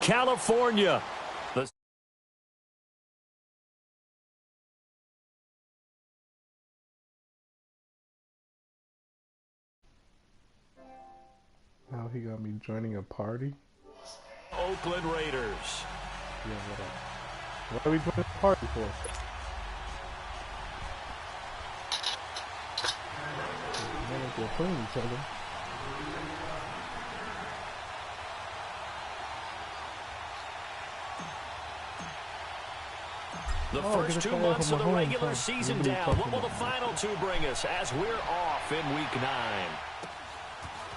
California. Now he got me joining a party. Oakland Raiders. Yeah, what are we joining a party for? They're playing each other. The first 2 months of the regular season down. What will the final 2 bring us as we're off in week 9?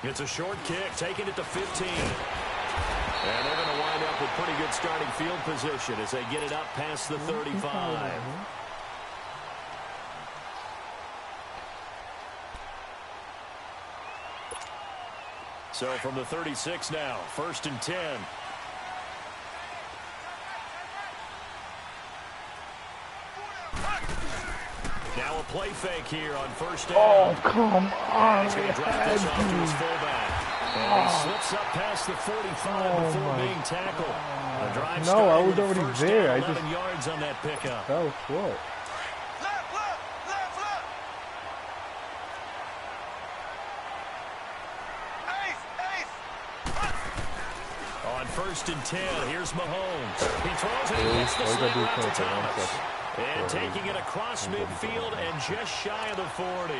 It's a short kick, taking it to 15. And they're going to wind up with pretty good starting field position as they get it up past the 35. So from the 36 now, 1st and 10. Now a play fake here on 1st down. Oh, come on. He's going to drop this off to his fullback. And he slips up past the 45 before being tackled. The drive no, I was already there. I just 11 yards on that pickup. That was short. On 1st and 10, here's Mahomes. He throws it, he hits the slant route to Thomas. And taking it across midfield and just shy of the 40.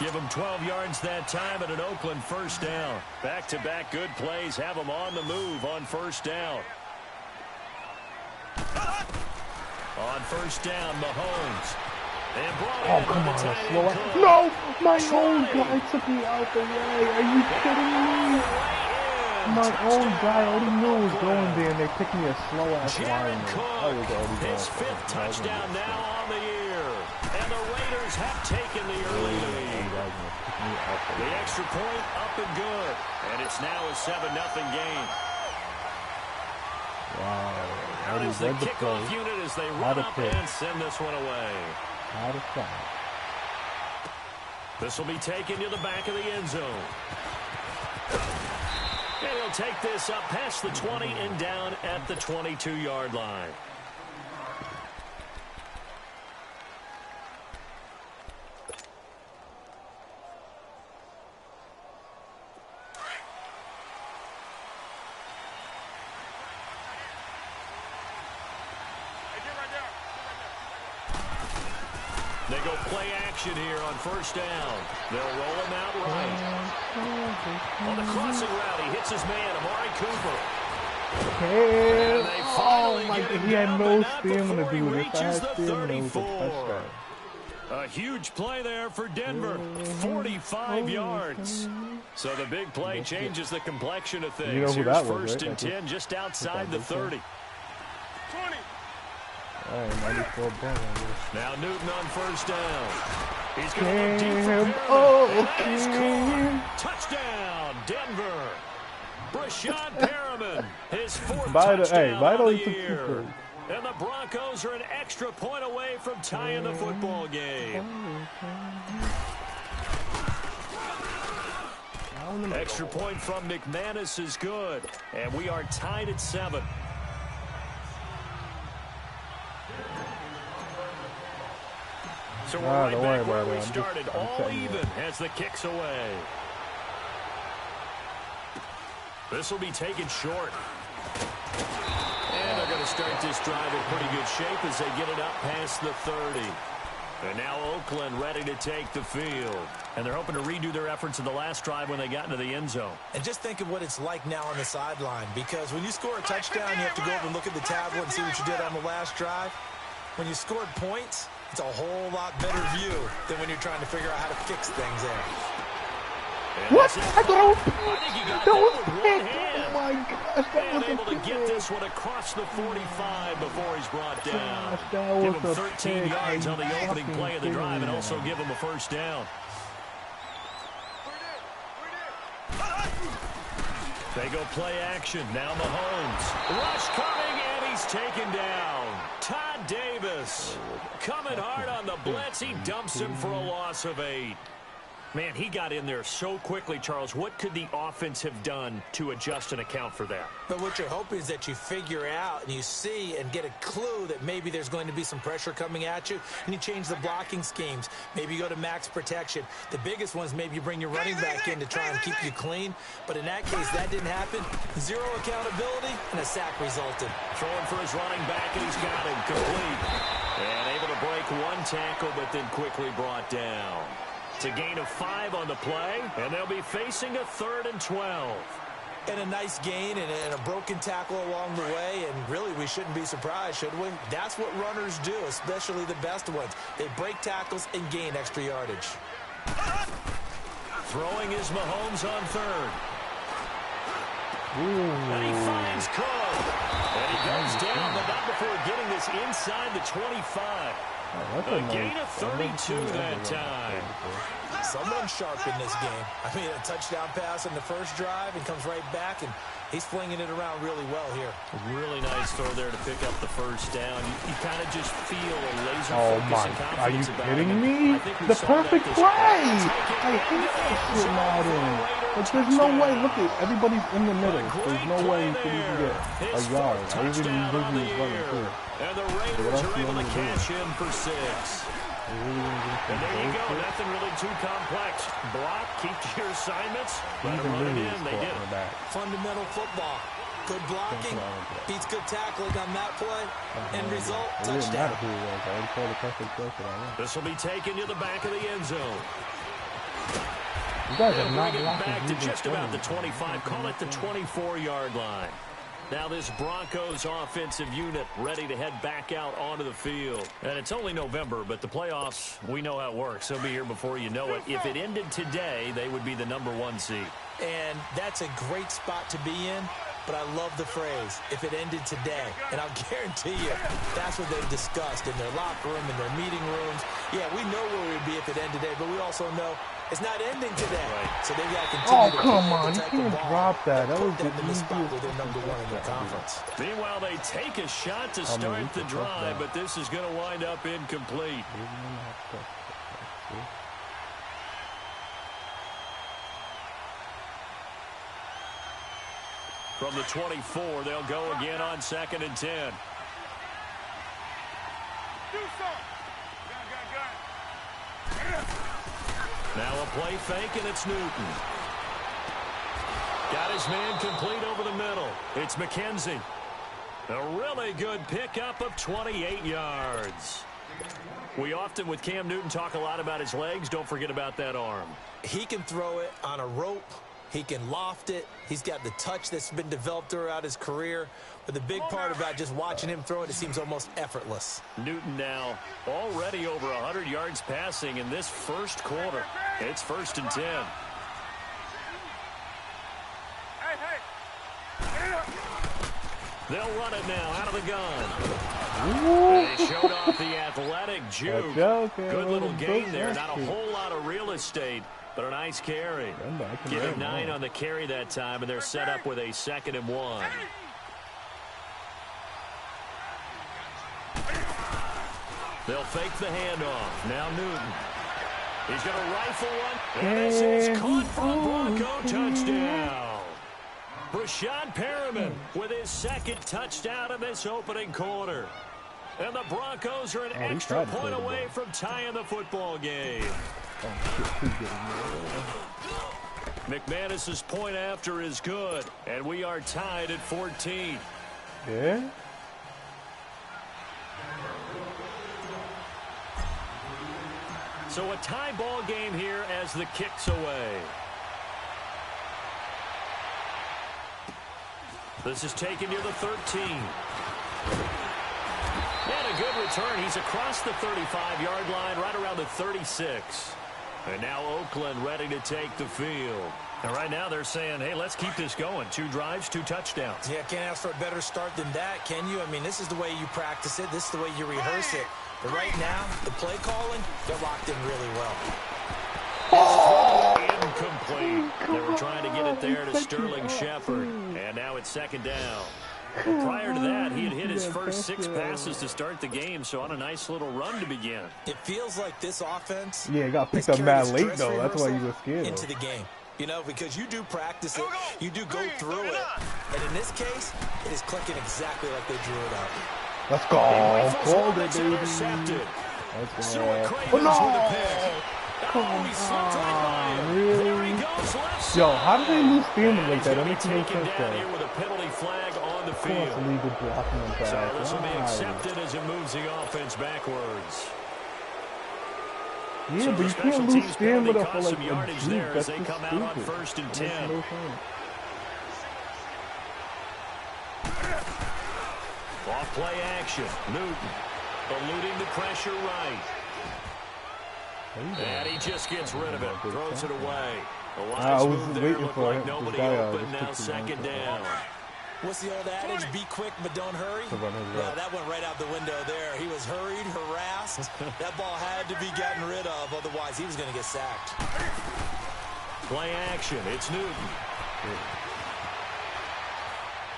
Give him 12 yards that time at an Oakland 1st down. Back-to-back good plays have him on the move on 1st down. On 1st down, Mahomes. And brought in come the on, tight slow end. up. No! My own guy took me out the way. Are you kidding me? My own guy already knew it was going there, and they picked me a slow-ass lineman. His 5th touchdown now on the year. And the Raiders have taken the early lead. The extra point up and good. And it's now a 7-0 game. Wow. Out is the kickoff unit as they run up and send this one away. Out of time. This will be taken to the back of the end zone. And he'll take this up past the 20 and down at the 22-yard line. They go play action here on 1st down. They'll roll him out right. On the crossing route, he hits his man, Amari Cooper. Oh my God, he had no stamina to do this. I had stamina, it was a touchdown. A huge play there for Denver, 45 yards. So the big play changes the complexion of things. You know who Here's that was, 1st right? and 10, just outside the 30. 20. All right, 94 ball. Now Newton on 1st down. He's going to look deep for Oh, touchdown, Denver. Brashad Perriman, his 4th Hey, touchdown Vital of the took year. Cooper. And the Broncos are an extra point away from tying the football game. Extra point from McManus is good. And we are tied at 7. So we're right back where we started, all even as the kick's away. This will be taken short. And they're going to start this drive in pretty good shape as they get it up past the 30. And now Oakland ready to take the field. And they're hoping to redo their efforts in the last drive when they got into the end zone. And just think of what it's like now on the sideline, because when you score a touchdown, you have to go over and look at the tablet and see what you did on the last drive. When you scored points, it's a whole lot better view than when you're trying to figure out how to fix things there. What? I thought that was picked. Oh my gosh, that was able to get this one across the 45 before he's brought down. Give him 13 yards on the opening play of the drive and also give him a 1st down. They go play action. Now Mahomes. Rush coming, and he's taken down. Todd Davis coming hard on the blitz. He dumps him for a loss of 8. Man, he got in there so quickly, Charles. What could the offense have done to adjust and account for that? But what you're hoping is that you figure out and you see and get a clue that maybe there's going to be some pressure coming at you, and you change the blocking schemes. Maybe you go to max protection. The biggest one is maybe you bring your running back in to try and keep you clean. But in that case, that didn't happen. Zero accountability, and a sack resulted. Throwing for his running back, and he's got him complete. And able to break one tackle, but then quickly brought down. It's a gain of 5 on the play, and they'll be facing a 3rd and 12. And a nice gain and a broken tackle along the way, and really we shouldn't be surprised, should we? That's what runners do, especially the best ones. They break tackles and gain extra yardage. Throwing is Mahomes on 3rd. Ooh. And he finds Cook. And he goes down, but not before getting this inside the 25. A gain of 32 that time. Someone's sharp in this game. I mean, a touchdown pass in the first drive and comes right back, and he's flinging it around really well here. Really nice throw there to pick up the first down. You kind of just feel a laser focus and confidence. Are you kidding me? The perfect play! I hate that shit, Madden. But there's no way. Look at everybody's in the middle. There's no way you can even get a yard. I even envision his running too. And the Raiders are able to cash in for 6. And there you go. Nothing really too complex. Block, keep to your assignments. Let them run it in. They did. Fundamental football. Good blocking. Beats good tackling on that play. End result, touchdown. This will be taken to the back of the end zone. You guys have not bringing it blocked back to just about the 25. Call it the 24-yard line. Now this Broncos offensive unit ready to head back out onto the field. And it's only November, but the playoffs, we know how it works. They'll be here before you know it. If it ended today, they would be the #1 seed. And that's a great spot to be in. But I love the phrase, if it ended today. And I'll guarantee you, that's what they've discussed in their locker room, in their meeting rooms. Yeah, we know where we'd be if it ended today, but we also know it's not ending today. Right. So they've got to continue to come on, you can't drop that. That was the easiest spot where they're #1 in their conference. Meanwhile, they take a shot to start the drive, but this is going to wind up incomplete. From the 24, they'll go again on 2nd and 10. Now a play fake, and it's Newton. Got his man complete over the middle. It's McKenzie. A really good pickup of 28 yards. We often, with Cam Newton, talk a lot about his legs. Don't forget about that arm. He can throw it on a rope. He can loft it. He's got the touch that's been developed throughout his career. But the big part about just watching him throw it, it seems almost effortless. Newton now already over 100 yards passing in this first quarter. It's 1st and 10. They'll run it now out of the gun. They showed off the athletic juke. Good little gain there. Not a whole lot of real estate, but a nice carry. Give him 9 on the carry that time, and they're set up with a 2nd and 1. They'll fake the handoff. Now Newton. He's going to rifle one, and this is caught for a Bronco touchdown. Brashad Perriman with his 2nd touchdown in this opening quarter. And the Broncos are an extra point away from tying the football game. McManus's point after is good, and we are tied at 14. Yeah? So a tie ball game here as the kick's away. This is taken near the 13. And a good return. He's across the 35-yard line, right around the 36. And now Oakland ready to take the field. And right now they're saying, hey, let's keep this going. 2 drives, 2 touchdowns. Yeah, can't ask for a better start than that, can you? I mean, this is the way you practice it. This is the way you rehearse it. But right now, the play calling, they're locked in really well. Incomplete. They were trying to get it there to Sterling Shepard. And now it's 2nd down. Well, prior to that, he had hit his first 6 passes to start the game, so on a nice little run to begin. It feels like this offense... Yeah, got picked up mad late, though. That's why you were scared. ...into the game. You know, because you do practice it, you do go through it, and in this case, it is clicking exactly like they drew it up. Let's go. Called it, baby. Let's go. Oh, no. Really? Yo, how did they lose steam like that? That makes no sense, though. With a penalty flag on the field. So this will be accepted as it moves the offense backwards. Yeah, so but you can't lose stamina for like yardage a there as That's they come out on 1st and 10. No Off play action. Newton eluding the pressure right. And he just gets rid of it. Throws it away. The lines move there. Look like nobody open. Now 2nd down. What's the old adage? Be quick, but don't hurry. Yeah, that went right out the window there. He was hurried, harassed. That ball had to be gotten rid of. Otherwise, he was going to get sacked. Play action. It's Newton.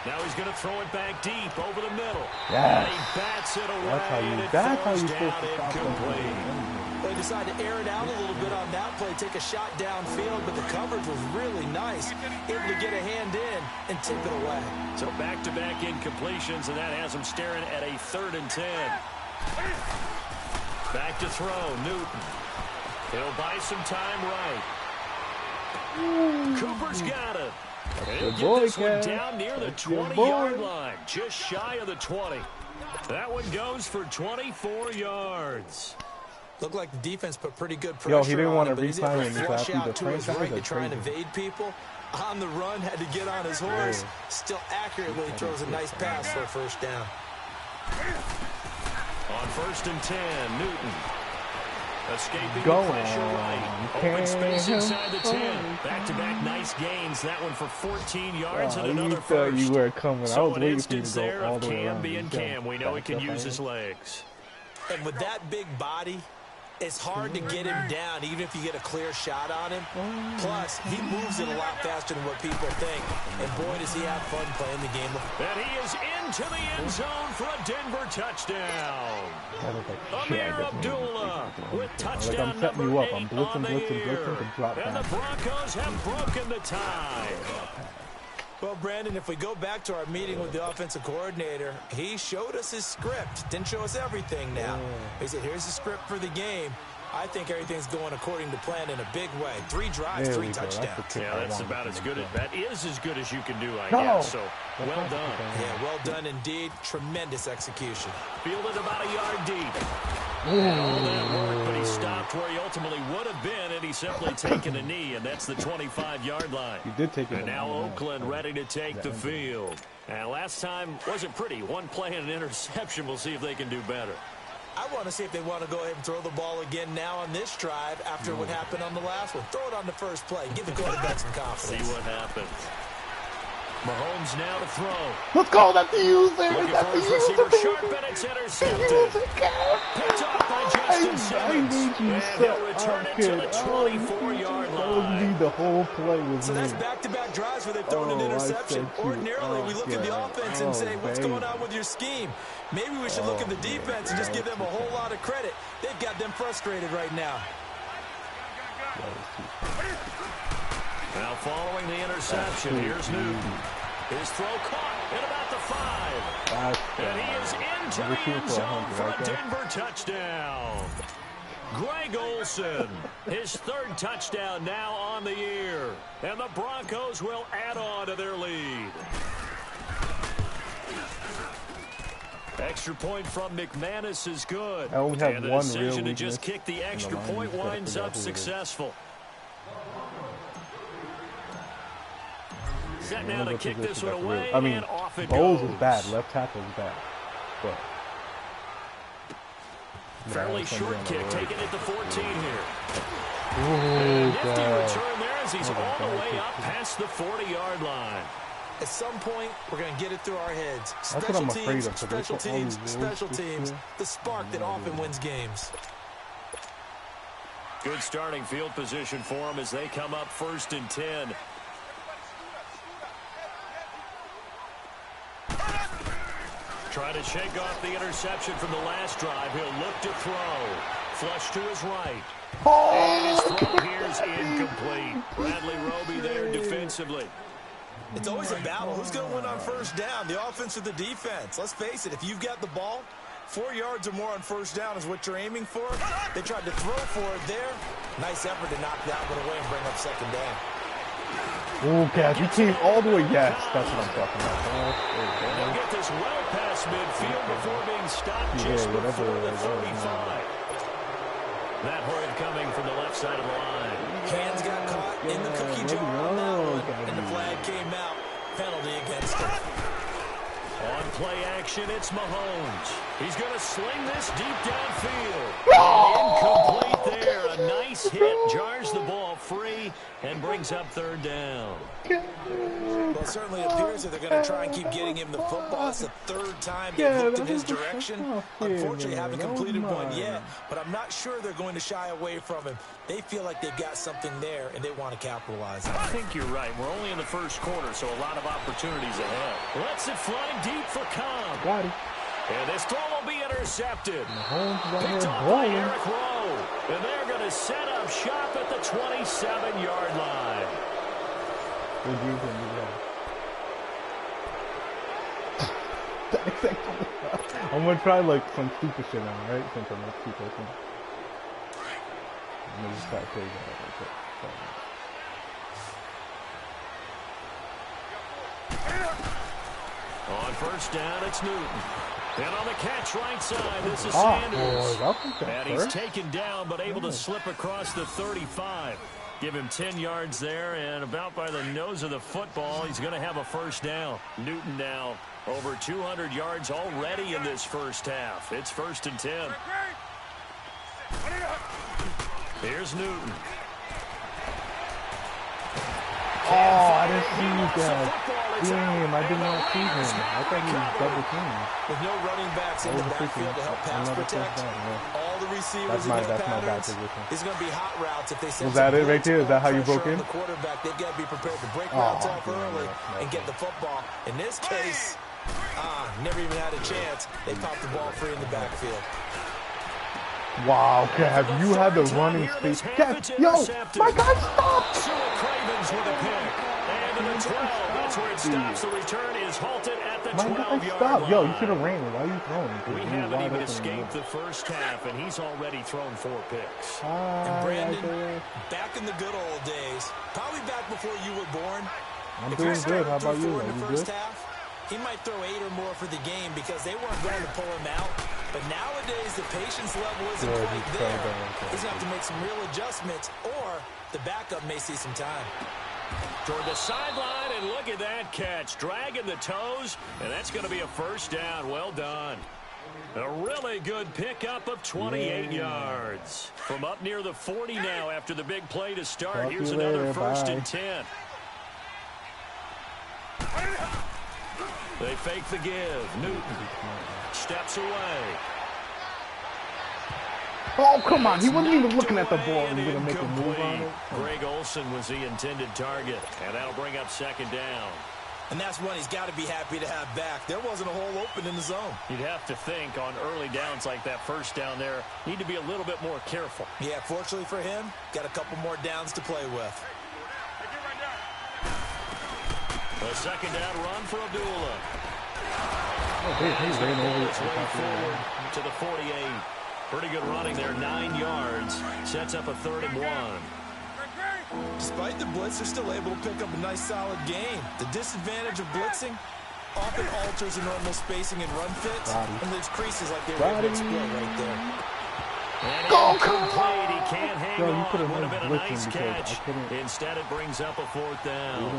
Now he's going to throw it back deep over the middle. Yes. And he bats it away. That's how you supposed to stop incomplete. They decided to air it out a little bit on that play, take a shot downfield, but the coverage was really nice. Able to get a hand in and tip it away. So back-to-back incompletions, and that has him staring at a 3rd and 10. Back to throw, Newton. He'll buy some time right. Cooper's got it. He'll get this one down near the 20-yard line, just shy of the 20. That one goes for 24 yards. Looked like the defense put pretty good pressure on him. Yo, he didn't want to resign him. Flush out to his right to try and evade people. On the run, had to get on his horse. Still accurately throws a nice pass for a 1st down. On 1st and 10, Newton. Escaping the pressure right. Open space inside the 10. Back-to-back nice gains. That one for 14 yards and another first. You were coming. So I was an waiting for you instance to go there all of the way Cam around. being Cam. We know he can use his legs. And with that big body, it's hard to get him down, even if you get a clear shot on him. Plus, he moves it a lot faster than what people think. And boy, does he have fun playing the game. And he is into the end zone for a Denver touchdown. Amir Abdullah with touchdown number 8 on the year. And the Broncos have broken the tie. Well, Brandon, if we go back to our meeting with the offensive coordinator, he showed us his script. Didn't show us everything now. He said, here's the script for the game. I think everything's going according to plan in a big way. 3 drives, 3 touchdowns. Yeah, that's about as good. That is as good as you can do, I guess. So, well done. Yeah, well done indeed. Tremendous execution. Fielded about a yard deep. And all that work, but he stopped where he ultimately would have been, and he's simply taken a knee, and that's the 25-yard line. He did take it. And now Oakland ready to take the field. And last time wasn't pretty. 1 play and an interception. We'll see if they can do better. I want to see if they want to go ahead and throw the ball again now on this drive after what happened on the last one. Throw it on the first play. Give the quarterback some confidence. See what happens. Mahomes now to throw. Let's go. That's the user. Looking for his receiver sharp, and it's intercepted. Picked off by Justin Simmons. And he'll return it to the 24-yard line. The whole play was so that's back-to-back drives where they've thrown an interception. Ordinarily, we look at the offense and say, what's going on with your scheme? Maybe we should look at the defense and just give them a whole lot of credit. They've got them frustrated right now. Now following the interception, here's Newton. His throw caught at about the 5. And he is into the end zone for a Denver touchdown. Greg Olsen, his 3rd touchdown now on the year. And the Broncos will add on to their lead. Extra point from McManus is good. I only have and the one decision real to just kick the extra point winds up successful. Set now to kick this one away, I mean, and off it Bowles goes. is bad. Left tackle is bad. But fairly short kick, taking it to 14 here. Ooh, Nifty return there as he's all the way up past the 40-yard line. At some point, we're going to get it through our heads. That's what I'm afraid of. Special teams, the spark that often wins games. Good starting field position for them as they come up 1st and 10. Trying to shake off the interception from the last drive. He'll look to throw. Flush to his right. And his throw here's incomplete. Bradley Roby there defensively. It's always a battle. Who's going to win on first down, the offense or the defense? Let's face it, if you've got the ball, 4 yards or more on first down is what you're aiming for. They tried to throw for it there. Nice effort to knock that one away and bring up second down. Oh, Cash, you came all the way. Yes, that's what I'm talking about. They'll get this well past midfield before being stopped just before the 35. That hurry coming from the left side of the line. Hands got caught in the cookie jar on that one, and the flag came out. Penalty against him. On play action, it's Mahomes. He's going to sling this deep downfield. Incomplete there. A nice hit. Jars the ball free and brings up third down. Well, it certainly appears that they're going to try and keep getting him the football. It's the third time they've looked in his direction. Unfortunately, haven't completed one yet, but I'm not sure they're going to shy away from him. They feel like they've got something there, and they want to capitalize on it. I think you're right. We're only in the first quarter, so a lot of opportunities ahead. Lets it fly deep for Cobb. Got it. And this throw will be intercepted. Mahomes right Picked here off by balling. Eric Rowe. And they're going to set up shop at the 27-yard line. Good use in the I'm going to try like some stupid shit now, right? Since I'm not stupid. I'm going to just try to crazy out real quick. On first down, it's Newton. And on the catch right side, this is Sanders. And he's taken down, but able to slip across the 35. Give him 10 yards there, and about by the nose of the football, he's going to have a first down. Newton now over 200 yards already in this first half. It's 1st and 10. Here's Newton. Oh, I didn't see you guys. Damn, I did not see him. I thought he was double teamed. With no running backs in the backfield to help pass protect, all the receivers in their patterns is going to be hot routes if they send. Was that it right there? Is that how you broke in? The quarterback, they've got to be prepared to break routes off early and get the football. In this case, never even had a chance. They popped the ball free in the backfield. Wow, Cav, you had the running space. Cav, yo, my guy stopped. Cravens with a pick. And to the 12, that's where it stops. The return is halted at the 12-yard line. Yo, you should have ran it. Why are you throwing? We haven't even escaped the first half, and he's already thrown 4 picks. And Brandon, back in the good old days, probably back before you were born. I'm doing good. How about you? In the first half, he might throw 8 or more for the game because they weren't going to pull him out. But nowadays, the patience level isn't quite there. He's going to have to make some real adjustments, or the backup may see some time. Toward the sideline, and look at that catch. Dragging the toes, and that's going to be a first down. Well done. A really good pickup of 28 yards. From up near the 40 now after the big play to start. Here's another 1st and 10. They fake the give. Newton steps away. Oh, come on. He wasn't even looking at the ball and going to make a move on it. Greg Olsen was the intended target, and that'll bring up 2nd down. And that's one he's got to be happy to have back. There wasn't a hole open in the zone. You'd have to think on early downs like that first down there, need to be a little bit more careful. Yeah, fortunately for him, got a couple more downs to play with. A 2nd down run for Abdullah. He's ran over his way forward to the 48. Pretty good running there, 9 yards. Sets up a 3rd and 1. Despite the blitz, they're still able to pick up a nice, solid gain. The disadvantage of blitzing often alters the normal spacing and run fits, and leaves creases like they were able to exploit right there. And incomplete. He can't hang on. Would have been a nice catch. Instead, it brings up a 4th down.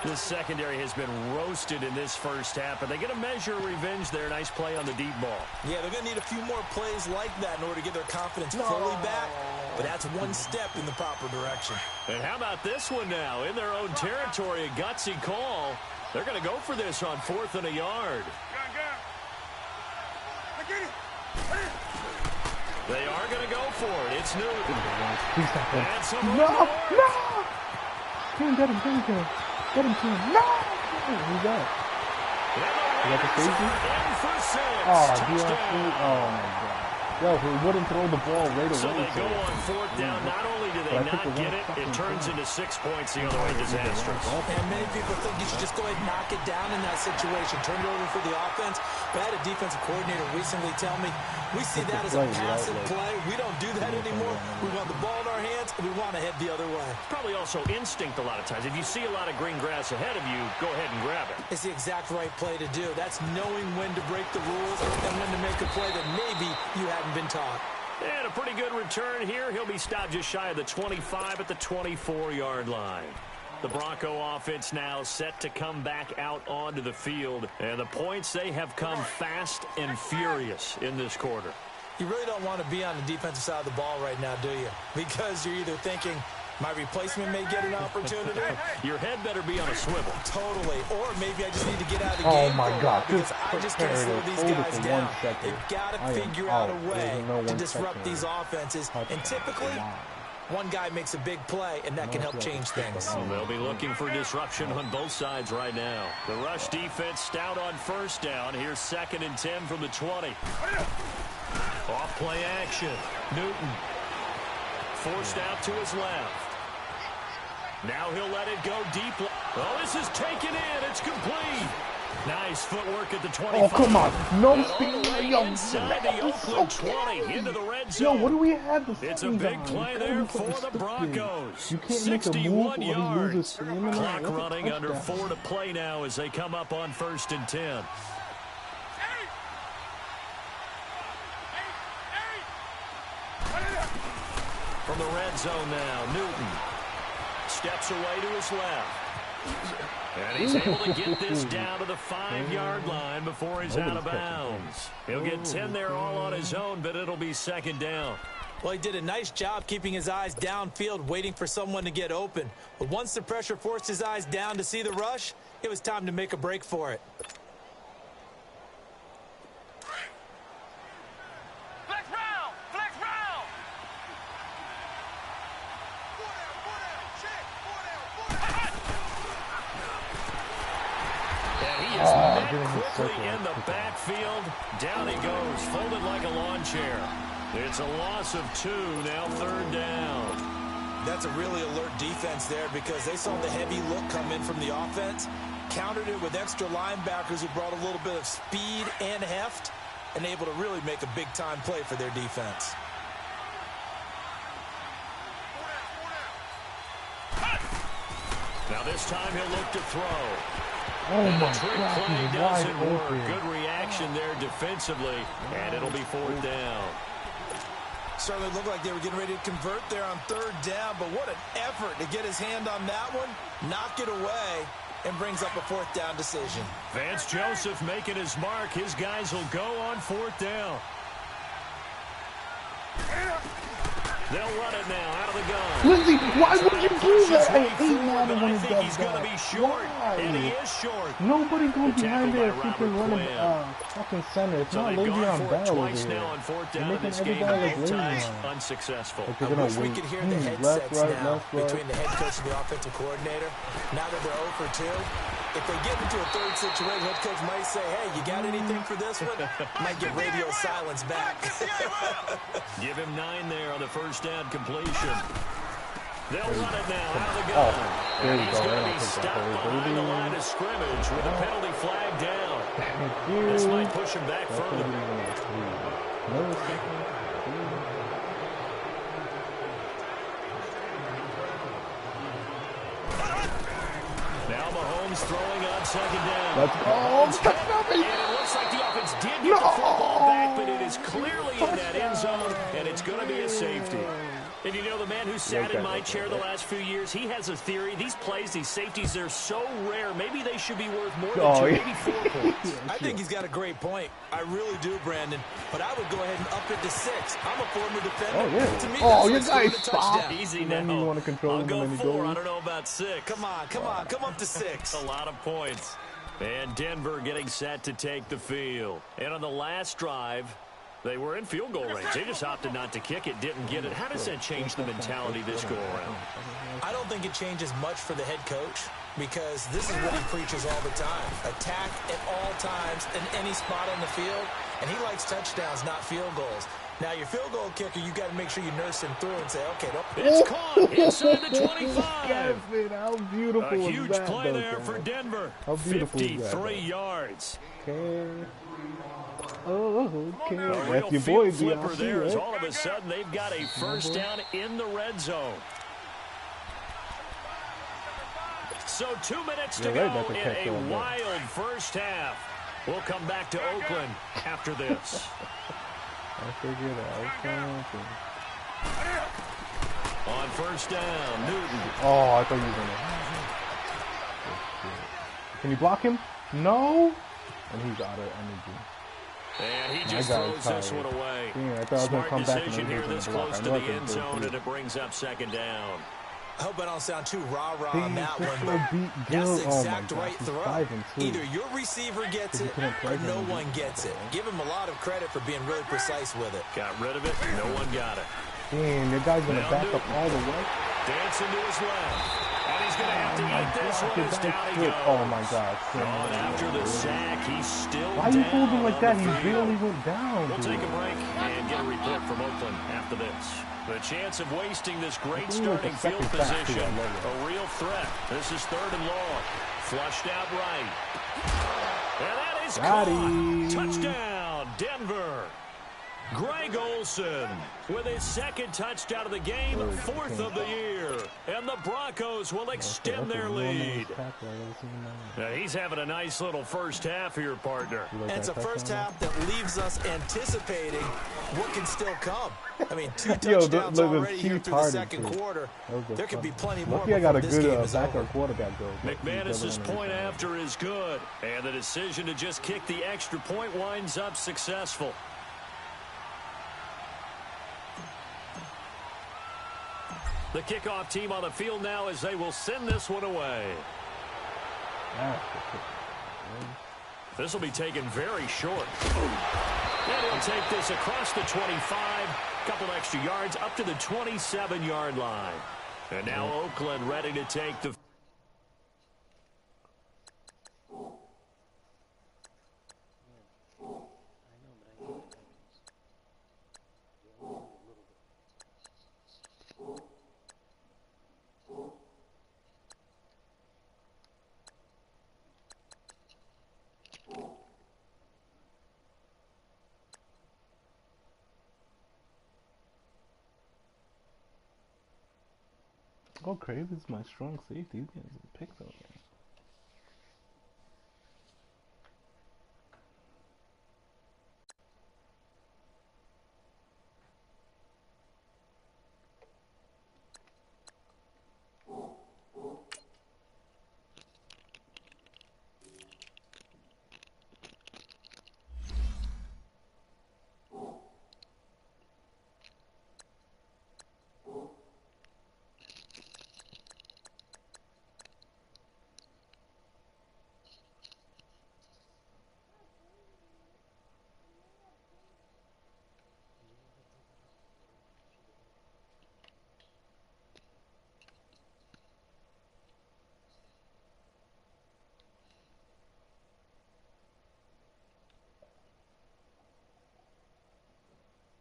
The secondary has been roasted in this first half, and they get a measure of revenge there. Nice play on the deep ball. Yeah, they're going to need a few more plays like that in order to get their confidence fully back, but that's one step in the proper direction. And how about this one now? In their own territory, a gutsy call. They're going to go for this on 4th and a yard. They are going to go for it. It's Newton. No! Get him. Get him. No! Who's that? You got the safety? In for 6. Oh, oh my God. Yo, he wouldn't throw the ball right away. So they go on 4th down. Not only do they not get it, it turns into 6 points the other way. Disastrous. And many people think you should just go ahead and knock it down in that situation. Turn it over for the offense. But I had a defensive coordinator recently tell me, we see that as a passive play. We don't do that anymore. We want the ball in our hands, and we want to head the other way. Probably also instinct a lot of times. If you see a lot of green grass ahead of you, go ahead and grab it. It's the exact right play to do. That's knowing when to break the rules and when to make a play that maybe you haven't been taught. And a pretty good return here. He'll be stopped just shy of the 25 at the 24-yard line. The Bronco offense now set to come back out onto the field. And the points, they have come fast and furious in this quarter. You really don't want to be on the defensive side of the ball right now, do you? Because you're either thinking, my replacement may get an opportunity. Your head better be on a swivel. Totally. Or maybe I just need to get out of the game. Oh, my God. Because I just can't slow these guys down. They've got to figure out a way to disrupt these offenses. And typically, one guy makes a big play, and that can help change things. Well, they'll be looking for disruption on both sides right now. The rush defense stout on 1st down. Here's 2nd and 10 from the 20. Off play action. Newton forced out to his left. Now he'll let it go deep. Oh, this is taken in. It's complete. Nice footwork at the 25. Oh, come on. No speed. Yo, inside the Oakland 20 into the red zone. Yo, what do we have to say? It's a big play there for the Broncos. You can't make a move 61 or he loses stamina. Clock running under 4 to play now as they come up on 1st and 10. From the red zone now, Newton steps away to his left. And he's able to get this down to the 5-yard line before he's out of bounds. He'll get 10 there all on his own, but it'll be 2nd down. Well, he did a nice job keeping his eyes downfield, waiting for someone to get open. But once the pressure forced his eyes down to see the rush, it was time to make a break for it. Quickly in the backfield. Down he goes, folded like a lawn chair. It's a loss of 2, now 3rd down. That's a really alert defense there because they saw the heavy look come in from the offense, countered it with extra linebackers who brought a little bit of speed and heft, and able to really make a big-time play for their defense. Now this time he'll look to throw. Oh and my the trick God, play he's doesn't wide work. open. Good reaction there defensively, and it'll be 4th down. Certainly looked like they were getting ready to convert there on 3rd down, but what an effort to get his hand on that one, knock it away, and brings up a 4th down decision. Vance Joseph making his mark. His guys will go on 4th down. They'll run it now out of the gun. Lindsay, why would you do that? I hate Madden when it I think does he's going to be short, Why? and he is short. Nobody goes The behind tackle there by freaking Robert running fucking center. It's So not they've lazy gone on for it Bell over twice here. now on 4th They're down in making this every game. guy look Both lazy times now. unsuccessful. Like I they're gonna wish we wait. could hear the Left, headsets right, now left, right. between the head coach and the offensive coordinator. Now that they're 0 for 2, if they get into a 3rd situation, head coach might say, hey, you got anything for this one? Might get radio silence back. Give him 9 there on the 1st down completion. They'll run it now out of the gun. There you He's go. going to be stopped behind the line of scrimmage with a penalty flag down. This might push him back further. Now Mahomes throwing on 2nd down. Let's go. And it looks like the offense did get the football back, but it is clearly in that end zone, and it's going to be a safety. And you know, the man who sat in my chair the last few years, he has a theory. These plays, these safeties, they're so rare. Maybe they should be worth more than 2, maybe 4 points. I think he's got a great point. I really do, Brandon. But I would go ahead and up it to 6. I'm a former defender. Oh, yeah. To me, Oh, that's you like guys scoring a touchdown. stop. Easy And then now. you want to control I'll him go and then he 4. goes. I don't know about 6. Come on, come up to 6. A lot of points. And Denver getting set to take the field. And on the last drive, They were in field goal range. They just opted not to kick it, didn't get it. How does that change the mentality this go-around? I don't think it changes much for the head coach because this is what he preaches all the time. Attack at all times in any spot on the field, and he likes touchdowns, not field goals. Now, your field goal kicker, you got to make sure you nurse him through and say, okay, don't. It's caught inside the 25. Kevin, how beautiful A huge is that, play there for Denver. How beautiful 53 yards. Okay. Oh, okay. A real field flipper there as all of a sudden they've got a first down in the red zone. So 2 minutes to go in a wild first half. We'll come back to Oakland after this. I figured out. On first down, Newton. Oh, I thought you were going to. Can you block him? No. And he's out of energy. And he just throws this one away. Yeah, I thought I was going to come back and here this close to the end zone, and it brings up second down. I hope I don't sound too rah-rah on that one, but that's the exact right throw. Either your receiver gets it or no one gets it. Give him a lot of credit for being really precise with it. Got rid of it. No one got it. Damn, the guy's going to back up all the way. Dancing to his left. And he's going to have to eat this one as down he goes. Oh, my God. And after the sack, he's still down. Why are you holding like that? He barely went down. We'll take a break and get a report from Oakland after this. The chance of wasting this great starting field position. A real threat. This is 3rd and long. Flushed out right. And that is caught. Touchdown, Denver. Greg Olsen with his 2nd touchdown of the game, 4th of the year. And the Broncos will extend their lead. He's having a nice little first half here, partner. And it's a first half that leaves us anticipating what can still come. I mean, 2 touchdowns already here through the second quarter. There could be plenty more before this game is over. McManus's point after is good. And the decision to just kick the extra point winds up successful. The kickoff team on the field now as they will send this one away. This will be taken very short. And he'll take this across the 25, couple extra yards up to the 27-yard line. And now Oakland ready to take the... Oh, Crave is my strong safety. He's getting some picks out there.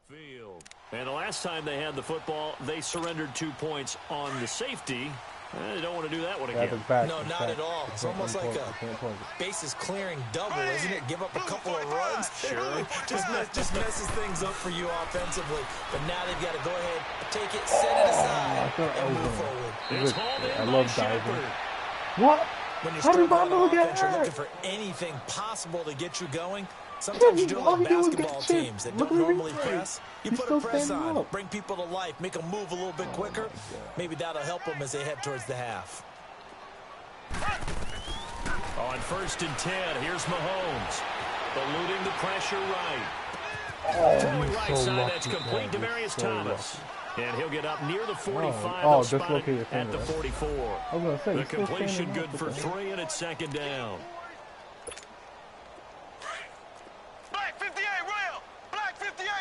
Field. And the last time they had the football, they surrendered 2 points on the safety. They don't want to do that one again. No, not at all. It's almost like a bases clearing double, isn't it? Give up a couple of runs. Sure. just messes things up for you offensively. But now they've got to go ahead, take it, set it aside, and move forward. It's hauled in by Shepard. What? When you're starting on offense, you're looking for anything possible to get you going. Sometimes you do it with basketball teams that don't normally press. You put a press on, bring people to life, make them move a little bit quicker. Maybe that'll help them as they head towards the half. On 1st and 10, here's Mahomes. Eluding the pressure right. Throwing right side, that's complete to Demarius Thomas. And he'll get up near the 45. Oh, dislocated at the 44. I was gonna say, the completion good for 3, and it's 2nd down. Black 58, Royal! Black 58!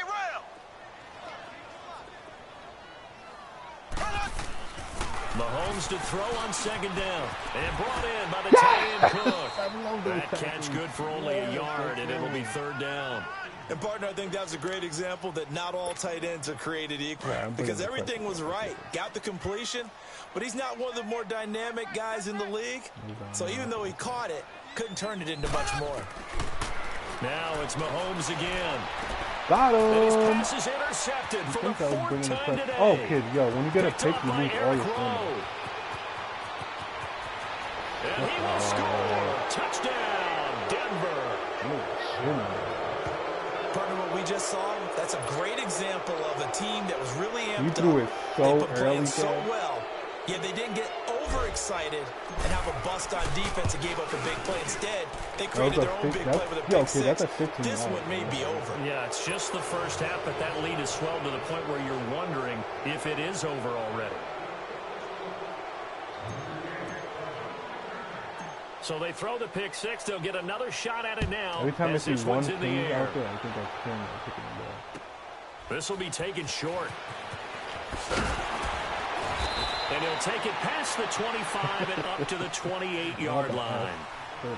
Mahomes to throw on second down. And brought in by the tight end Cook. That catch good for only a yard, and it'll be third down. And, partner, I think that was a great example that not all tight ends are created equal. Because everything was right. Got the completion, but he's not one of the more dynamic guys in the league. So even though he caught it, couldn't turn it into much more. Now it's Mahomes again. Got him. And his pass is intercepted for the fourth time today. Oh, kid, yo, when you get a pick, you lose all your stamina. And he will score. Touchdown, Denver. Partner, what we just saw, that's a great example of a team that was really amped up. You threw it so early, so well, yet they didn't get overexcited and have a bust on defense and gave up a big play. Instead, they created their own big play with a pick six. This one may be over. Yeah, it's just the first half, but that lead has swelled to the point where you're wondering if it is over already. So they throw the pick six. They'll get another shot at it now. Every time I see one in the air. out there, I think that's him picking it up. This will be taken short. And he'll take it past the 25 and up to the 28-yard line.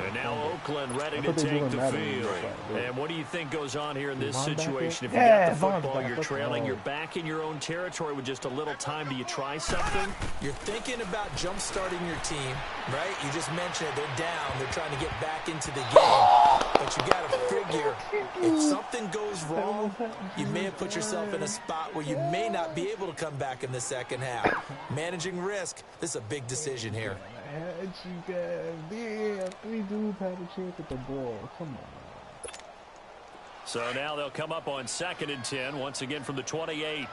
And now Oakland ready to take the field. And what do you think goes on here in this situation? If you got the football, you're trailing, you're back in your own territory with just a little time. Do you try something? You're thinking about jump-starting your team, right? You just mentioned it. They're down. They're trying to get back into the game. But you got to figure, if something goes wrong, you may have put yourself in a spot where you may not be able to come back in the second half. Managing risk, this is a big decision here. Three dudes have a chance at the ball. Come on. So now they'll come up on 2nd and 10, once again from the 28.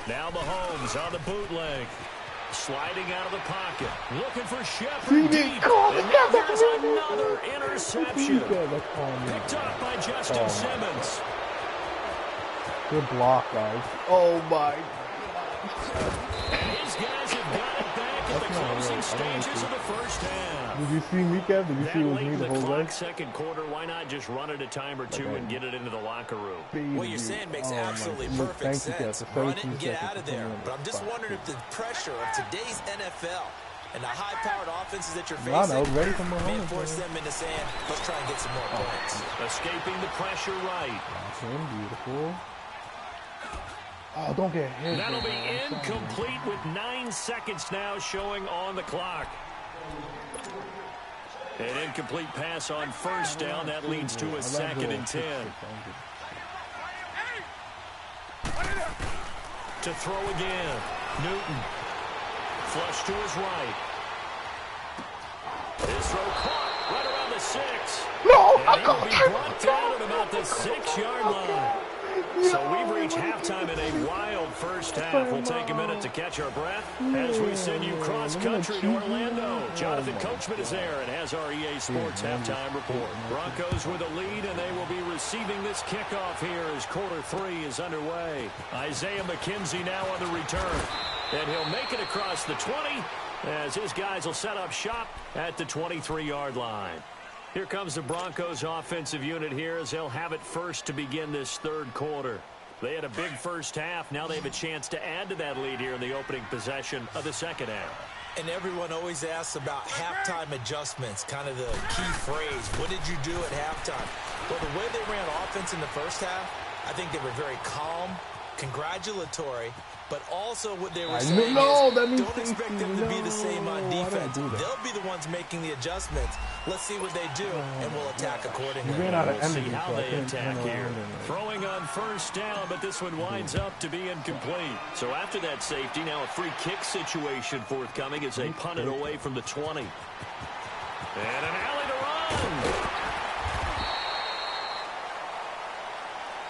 Now Mahomes on the bootleg. Sliding out of the pocket. Looking for Shepard deep. And now there's another interception. Picked up by Justin Simmons. Good block, guys. Oh, my God. And his guys have got it back at the closing stages of the first half. Did you see me, Kev? Did you see it was me the whole way? Second quarter, why not just run it a time or two and get it into the locker room? What you're saying makes absolutely perfect sense. Run it and get out of there. But I'm just wondering if the pressure of today's NFL and the high-powered offenses that you're facing may force them into saying, let's try and get some more points. Escaping the pressure right. Beautiful. Oh, don't get hit. That'll be incomplete with 9 seconds now showing on the clock. An incomplete pass on first down. That leads to a 2nd and 10. To throw again. Newton. Flush to his right. His throw caught right around the 6. No, and he'll be brought down at about the 6-yard line. So we've reached halftime in a wild first half. We'll take a minute to catch our breath as we send you cross-country to Orlando. Jonathan Coachman is there and has our EA Sports halftime report. Broncos with a lead, and they will be receiving this kickoff here as quarter 3 is underway. Isaiah McKenzie now on the return. And he'll make it across the 20 as his guys will set up shop at the 23-yard line. Here comes the Broncos offensive unit here as they'll have it first to begin this third quarter. They had a big first half. Now they have a chance to add to that lead here in the opening possession of the second half. And everyone always asks about halftime adjustments, kind of the key phrase. What did you do at halftime? Well, the way they ran offense in the first half, I think they were very calm, congratulatory, but also what they were saying don't expect them to be the same on defense. They'll be the ones making the adjustments. Let's see what they do, and we'll attack accordingly. We'll see how they attack here. Throwing on first down, but this one winds up to be incomplete. So after that safety, now a free kick situation forthcoming as they punt it away from the 20. And an alley to run.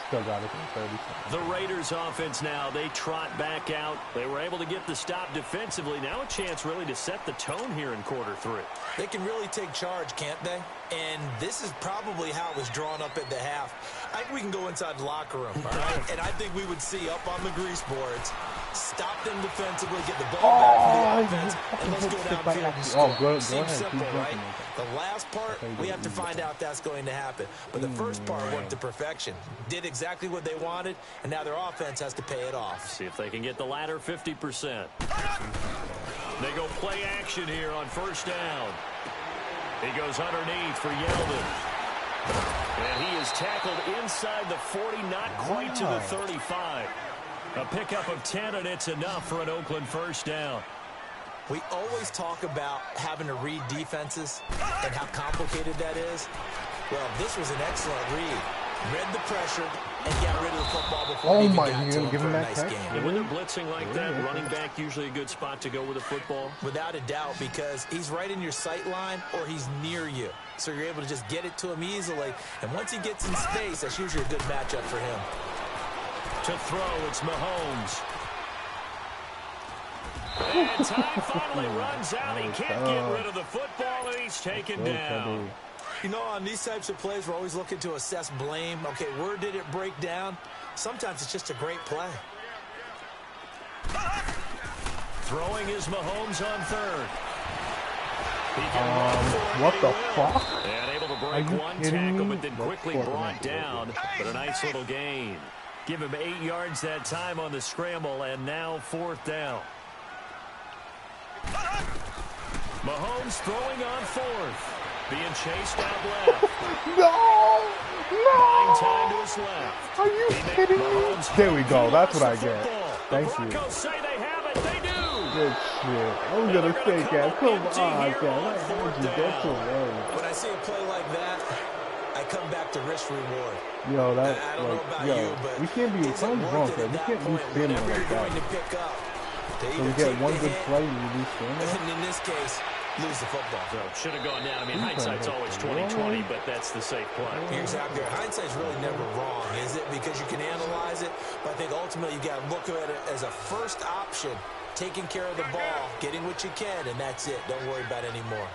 Still got it in 30. The Raiders offense now, they trot back out. They were able to get the stop defensively. Now a chance really to set the tone here in quarter 3. They can really take charge, can't they? And this is probably how it was drawn up at the half. I think we can go inside the locker room, all right? And I think we would see up on the grease boards Stop them defensively, get the ball back for the offense, and let's go downfield and score. Go Seems ahead. simple, right? The last part, we have to find out if that's going to happen. But the first part worked to perfection. Did exactly what they wanted, and now their offense has to pay it off. See if they can get the latter 50%. They go play action here on first down. He goes underneath for Yeldon. And he is tackled inside the 40, not quite to the 35. A pickup of 10, and it's enough for an Oakland first down. We always talk about having to read defenses and how complicated that is. Well, this was an excellent read. Read the pressure and got rid of the football before he even got to him for a nice game. And when they're blitzing like that, running back usually a good spot to go with the football? Without a doubt, because he's right in your sight line or he's near you. So you're able to just get it to him easily. And once he gets in space, that's usually a good matchup for him. To throw, it's Mahomes. And time finally runs out. He can't get rid of the football, and he's taken down. You know, on these types of plays, we're always looking to assess blame. Okay, where did it break down? Sometimes it's just a great play. Throwing is Mahomes on third. He can run for it. What the fuck? And able to break one tackle, but then quickly brought down. But a nice little gain. Give him 8 yards that time on the scramble, and now fourth down. Mahomes throwing on fourth. Being chased out left. No! Buying time to his left. Are you kidding me? There we go. That's what I get. Thank you. The Broncos say they have it. They do. Good shit. I was going to say, Cat, come on, Cat. How did you get to it? When I see a play like that, I come back to risk reward. Yo, that's I don't know about yo, you, but we can't be tons Broncos. We can't be spinning like that. So we get one good play and we lose spinning. And in this case, lose the football. So should have gone down. I mean, hindsight's always 20/20, but that's the safe play. You're exactly right. Hindsight's really never wrong, is it? Because you can analyze it, but I think ultimately you got to look at it as a first option, taking care of the ball, getting what you can, and that's it. Don't worry about it anymore.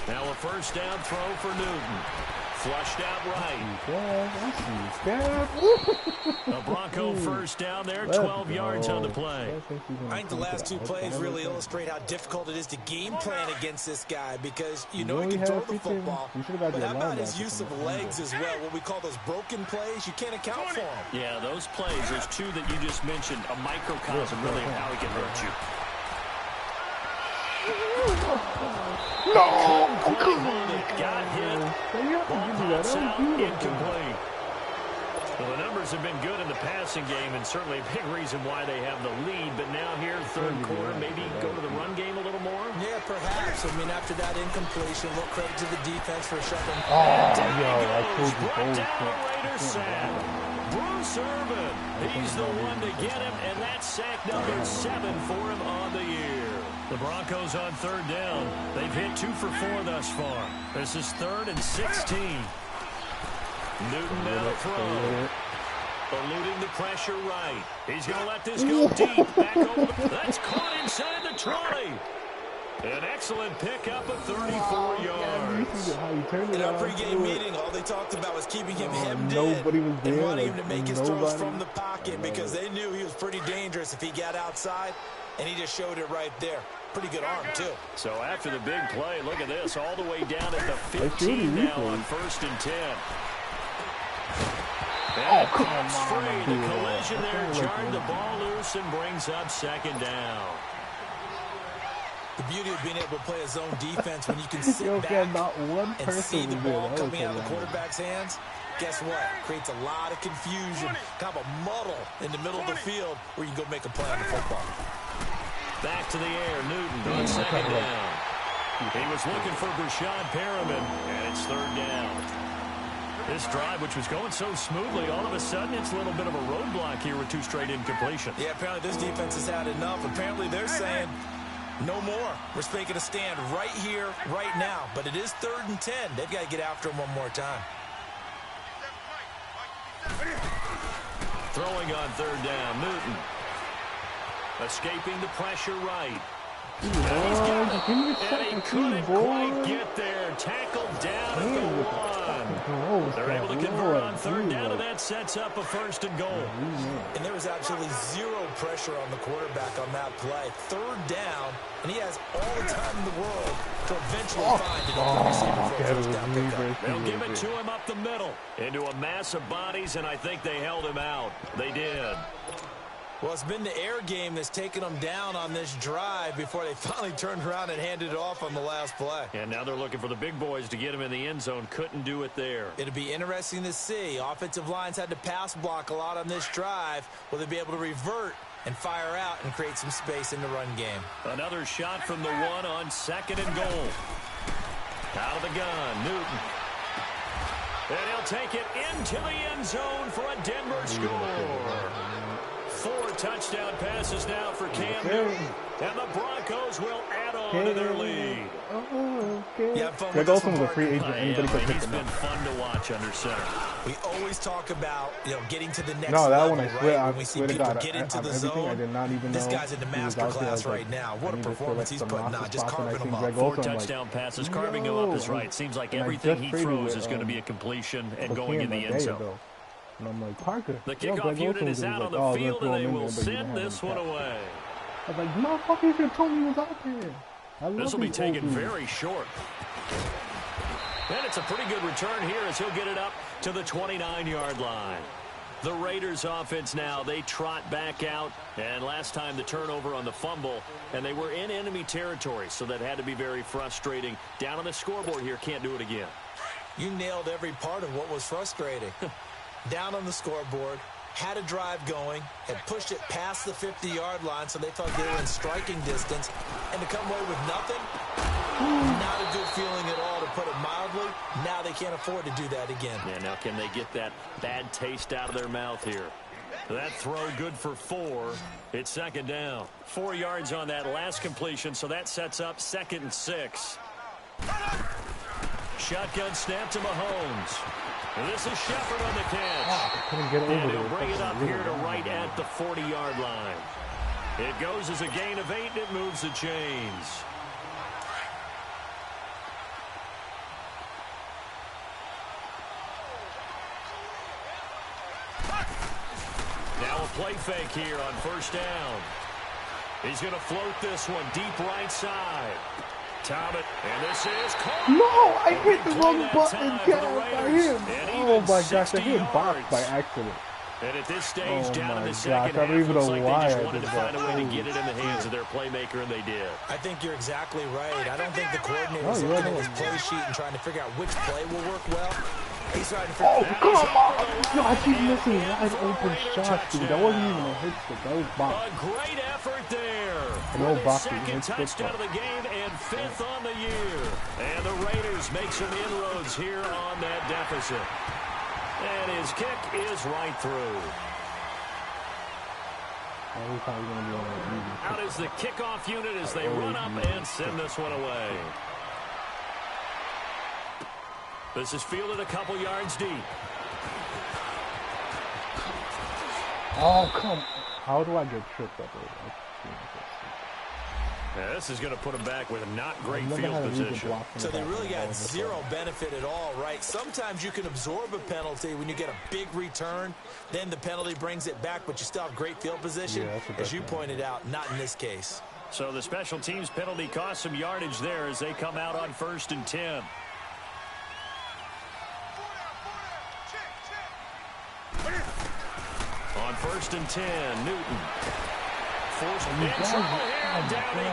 Now a first down throw for Newton. Flushed out right. A Bronco first down there, 12 yards on the play. I think the last two plays really illustrate how difficult it is to game plan against this guy because you know he can throw the football. But how about his use of legs as well? What we call those broken plays, you can't account for them. Yeah, those plays, those two that you just mentioned, a microcosm really of how he can hurt you. No! Got hit. Incomplete. Well, the numbers have been good in the passing game, and certainly a big reason why they have the lead. But now here, third quarter, maybe go to the run game a little more? Yeah, perhaps. I mean, after that incompletion, a little credit to the defense for shutting. Oh, yo, I told you both. Bruce Irvin, he's the one to get him, and that's sack number 7 for him on the year. The Broncos on third down. They've hit 2 for 4 thus far. This is 3rd and 16. Newton now throw. Eluding the pressure right. He's going to let this go deep. Back over. That's caught inside the 20. An excellent pickup of 34 yards. In our pregame meeting, all they talked about was keeping him hemmed in and wanting him to make his throws from the pocket because they knew he was pretty dangerous if he got outside, and he just showed it right there. Pretty good arm, too. So after the big play, look at this, all the way down at the 15 now on 1st and 10. Oh, come on. Free. The collision there jarred the ball loose and brings up 2nd down. The beauty of being able to play a zone defense when you can sit back and see the ball coming out of the quarterback's hands, guess what? Creates a lot of confusion, kind of a muddle in the middle of the field where you can go make a play on the football. Back to the air, Newton on 2nd down. He was looking for Brashad Perriman, and it's 3rd down. This drive, which was going so smoothly, all of a sudden it's a little bit of a roadblock here with 2 straight incompletions. Yeah, apparently this defense has had enough. Apparently they're saying, no more. We're making a stand right here, right now. But it is 3rd and 10. They've got to get after him one more time. Throwing on 3rd down, Newton. Escaping the pressure right. And he couldn't quite get there. Tackled down at the 1. They're able to convert on 3rd down, and that sets up a 1st and goal. And there was absolutely zero pressure on the quarterback on that play. 3rd down, and he has all the time in the world to eventually find an open receiver for a first down pickup. They'll give it to him up the middle into a mass of bodies, and I think they held him out. They did. Well, it's been the air game that's taken them down on this drive before they finally turned around and handed it off on the last play. And now they're looking for the big boys to get him in the end zone. Couldn't do it there. It'll be interesting to see. Offensive lines had to pass block a lot on this drive. Will they be able to revert and fire out and create some space in the run game? Another shot from the 1 on 2nd and goal. Out of the gun, Newton. And he'll take it into the end zone for a Denver score. 4 touchdown passes now for Cam Newton. And the Broncos will add on to their lead. Yeah, Greg Olsen was a free agent. Anybody could pick he's him been up. fun to watch under center. We always talk about, getting to the next No, that level, one I swear, right? When we see to people God, get into the everything, zone, I did not even this know guy's in the he was master out there. I was class right like, now. I What a need to performance feel he's like putting the on, just master carving class, and them I up. think 4 Greg Olsen, touchdown passes, carving him yo, up is right. Seems like and I everything just he traded throws with, is going to be a completion and for going in Cam the a end day zone. ago. And I'm like, Parker. The yo, kickoff Greg unit Olsen is was out like, on the oh, field, throw and they him in will there, but you send didn't have this him one catch. away. I was like, motherfucker, you should have told me he was out there. I love This will be these old taken dudes. very short. And it's a pretty good return here as he'll get it up to the 29-yard line. The Raiders offense now, they trot back out. And last time the turnover on the fumble, and they were in enemy territory, so that had to be very frustrating. Down on the scoreboard here, can't do it again. You nailed every part of what was frustrating. Down on the scoreboard, had a drive going, had pushed it past the 50-yard line, so they thought they were in striking distance, and to come away with nothing, not a good feeling at all, to put it mildly. Now they can't afford to do that again. Yeah, now can they get that bad taste out of their mouth here? That throw good for 4. It's 2nd down. 4 yards on that last completion, so that sets up 2nd and 6. Shotgun snap to Mahomes. And this is Shepard on the catch. Couldn't get over And there. he'll bring it up here to right at the 40-yard line. It goes as a gain of 8, and it moves the chains. Now a play fake here on 1st down. He's going to float this one deep right side. Talbot, and this is caught. No, I hit the wrong button. I hit him. Oh my gosh, I hit box by accident. And at this stage, down in the gosh, second I half, don't even looks know like why they just I wanted did to find a that. way to get it in the hands of their playmaker, and they did. I think you're exactly right. I don't think the coordinator was looking at his play sheet and trying to figure out which play will work well. He's trying to figure out. Come on! No, I keep missing wide open shots, dude. That wasn't even a hit stick. That was box. A great effort there. No For the boxing, second it's touchdown of the game and 5th on the year. And the Raiders make some inroads here on that deficit. And his kick is right through. Out is the kickoff unit as they run up and send this one away. This is fielded a couple yards deep. Oh, come. How do I get tripped up? Yeah, this is going to put him back with a not great field position. So they really got zero benefit at all, right? Sometimes you can absorb a penalty when you get a big return. Then the penalty brings it back, but you still have great field position. Yeah, as you pointed out, not in this case. So the special teams penalty cost some yardage there as they come out on 1st and 10. On 1st and 10, Newton. Forced in trouble here. Down he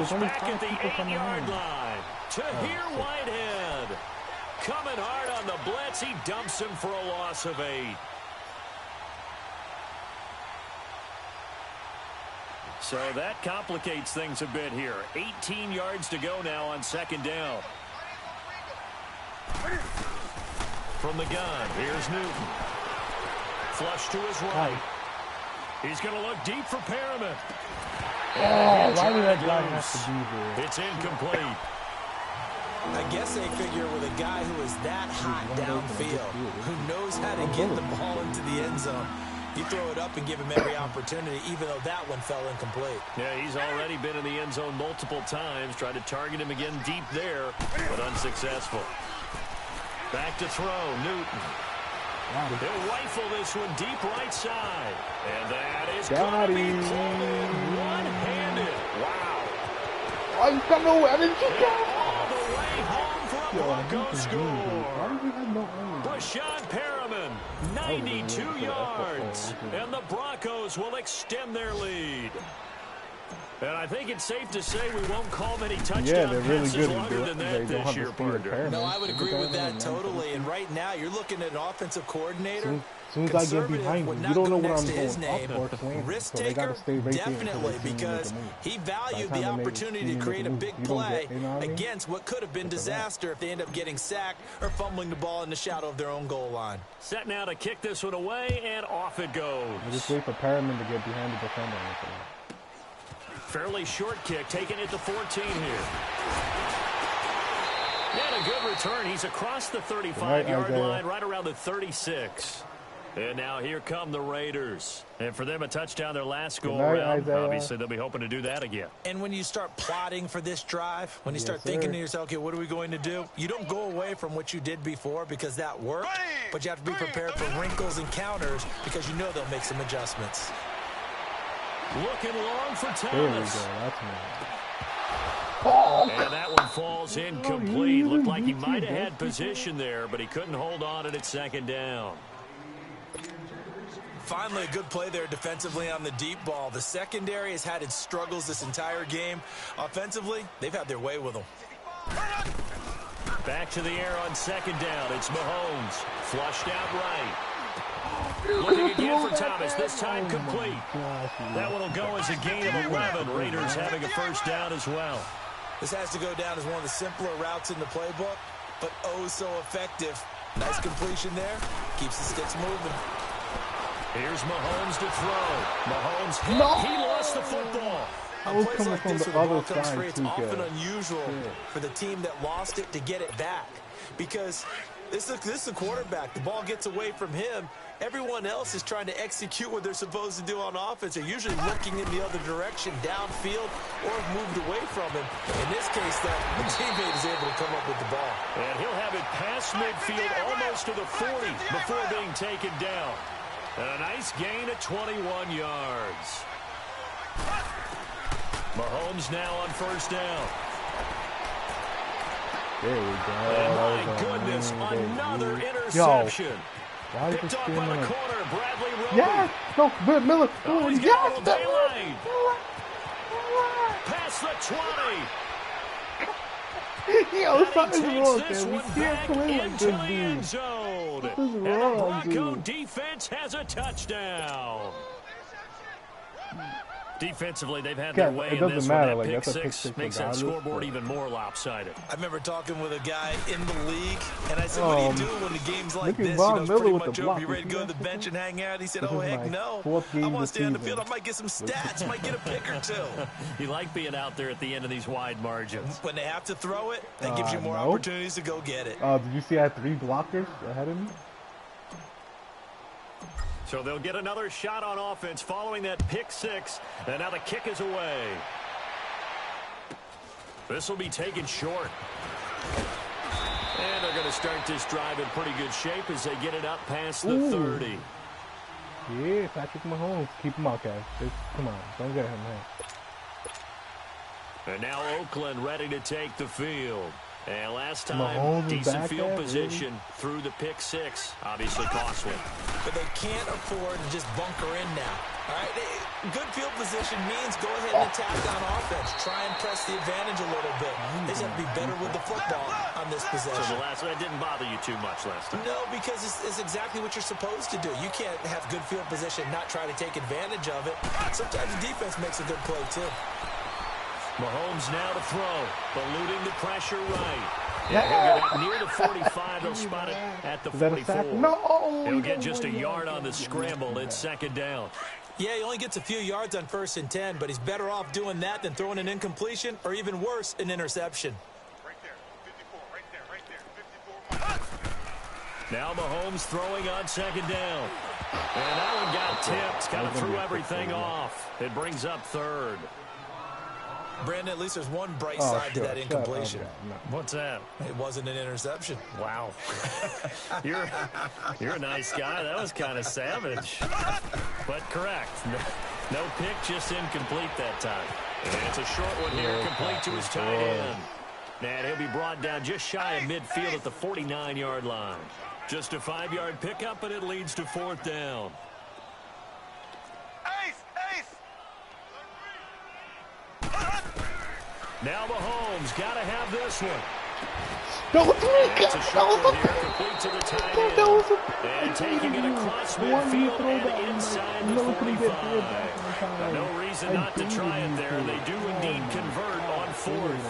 goes. Back at the 8-yard line. Tahir Whitehead. Coming hard on the blitz. He dumps him for a loss of 8. So that complicates things a bit here. 18 yards to go now on 2nd down. From the gun, here's Newton. Flush to his right. He's going to look deep for Perriman. Oh, why did that guy have to be here? It's incomplete. I guess they figure with a guy who is that hot downfield, who knows how to get the ball into the end zone, You throw it up and give him every opportunity, even though that one fell incomplete. Yeah, he's already been in the end zone multiple times. Tried to target him again deep there, but unsuccessful. Back to throw, Newton. He'll rifle this one deep right side. And that is going to be pulled in one-handed. Wow. I'm coming away. I didn't get All the way home for a Bronco score. Brashad Perriman, 92 yards. And the Broncos will extend their lead. And I think it's safe to say we won't call many touchdown passes longer than that this year, partner. No, I would agree with that totally. And right now, you're looking at an offensive coordinator. As soon as I get behind you, you don't know what I'm going up or swing. Risk taker, definitely, because he valued the opportunity to create a big play against what could have been disaster if they end up getting sacked or fumbling the ball in the shadow of their own goal line. Set now to kick this one away, and off it goes. I just wait for Perriman to get behind the defender. Fairly short kick, taken at the 14 here. And a good return. He's across the 35-yard line, right around the 36. And now here come the Raiders. And for them, a touchdown their last go-around. Obviously, they'll be hoping to do that again. And when you start plotting for this drive, when you start thinking to yourself, okay, what are we going to do? You don't go away from what you did before because that worked, but you have to be prepared for wrinkles and counters because you know they'll make some adjustments. Looking long for Thomas. There we go. That's me. And that one falls incomplete. Looked like he might have had position there, but he couldn't hold on at second down. Finally, a good play there defensively on the deep ball. The secondary has had its struggles this entire game. Offensively, they've had their way with them. Back to the air on second down. It's Mahomes. Flushed out right. Looking again for Thomas, this time complete. That one will go as a gain of 11. Raiders having a first down as well. This has to go down as one of the simpler routes in the playbook, but oh so effective. Nice completion there. Keeps the sticks moving. Here's Mahomes to throw. Mahomes hit. He lost the football. I was coming from the other side. It's often unusual for the team that lost it to get it back because this is a quarterback. The ball gets away from him. Everyone else is trying to execute what they're supposed to do on offense. They're usually looking in the other direction, downfield, or have moved away from him. In this case, the teammate is able to come up with the ball. And he'll have it past midfield almost to the 40 before being taken down. And a nice gain at 21 yards. Mahomes now on first down. There we go. And my goodness, another interception. Why picked up on the corner, Bradley Roby. Yes! No, Miller. Oh, he's got a little lane. Past the 20. Yo, something's wrong, this man. We one can't back play like into this, the dude. end zone. This is And the wrong, Bronco dude. defense has a touchdown. Defensively, they've had their way in this one. That pick six makes that scoreboard even more lopsided. I remember talking with a guy in the league, and I said, what do you do when the game's like this? Von It's Miller pretty with much the over. block. You ready to go to the bench and hang out? He said, This oh, is heck my no. fourth game I want this to stay on the season. field. I might get some stats. Might get a pick or two. You like being out there at the end of these wide margins. When they have to throw it, that gives you more opportunities to go get it. Did you see I had 3 blockers ahead of me? So they'll get another shot on offense following that pick six. And now the kick is away. This will be taken short. And they're going to start this drive in pretty good shape as they get it up past the 30. Yeah, Patrick Mahomes. Keep him out, guys. Come on. Don't get him, man. And now Oakland ready to take the field. And last time, Mahomes decent field there, position through the pick six. Obviously costly. But they can't afford to just bunker in now. All right, good field position means go ahead and attack on offense. Try and press the advantage a little bit. They just have to be better with the football on this possession. So the last one didn't bother you too much last time. No, because it's exactly what you're supposed to do. You can't have good field position, not try to take advantage of it. Sometimes the defense makes a good play too. Mahomes now to throw, eluding the pressure right. Yeah, he'll get up near the 45. They'll spot it at the 44. No! He'll get just a yard on the scramble. It's second down. Yeah, he only gets a few yards on 1st and 10, but he's better off doing that than throwing an incompletion or even worse, an interception. Right there, 54. Now Mahomes throwing on second down. And that one got tipped. Kind of threw everything off. It brings up third. Brandon, at least there's one bright side to that incompletion. What's that? It wasn't an interception. Wow. You're a nice guy. That was kind of savage. But correct. No pick, just incomplete that time. And it's a short one here, complete to his tight end. And he'll be brought down just shy of midfield at the 49-yard line. Just a 5-yard pickup, and it leads to fourth down. Now Mahomes got to have this one. That was me. It's a short one here, complete to the tight end. And taking it across midfield and inside the 45. No reason not to try it there. They do indeed convert on fourth.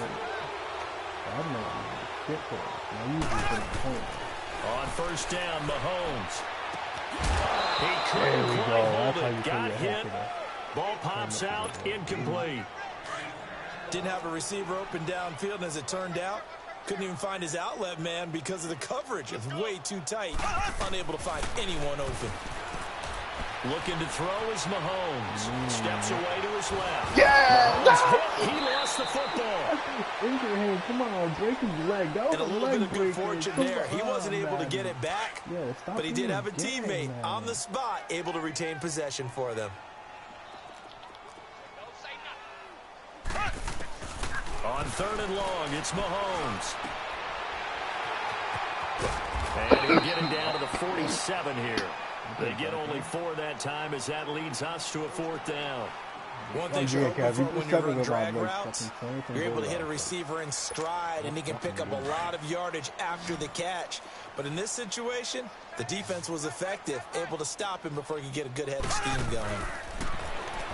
On first down, Mahomes. He couldn't quite hold it. Got hit. Ball pops out, incomplete. Didn't have a receiver open downfield, and as it turned out, couldn't even find his outlet man because of the coverage. It's way too tight. Unable to find anyone open. Looking to throw is Mahomes. Steps away to his left. Yeah! He lost the football. Come on, break his leg. That was and a little bit of good fortune there. He wasn't able to get it back, but he did have a teammate on the spot able to retain possession for them. On third and long, it's Mahomes. And he'll get him down to the 47 here. They get only 4 that time as that leads us to a fourth down. One thing you're hoping for when you run drag routes, you're able to hit a receiver in stride, and he can pick up a lot of yardage after the catch. But in this situation, the defense was effective, able to stop him before he could get a good head of steam going.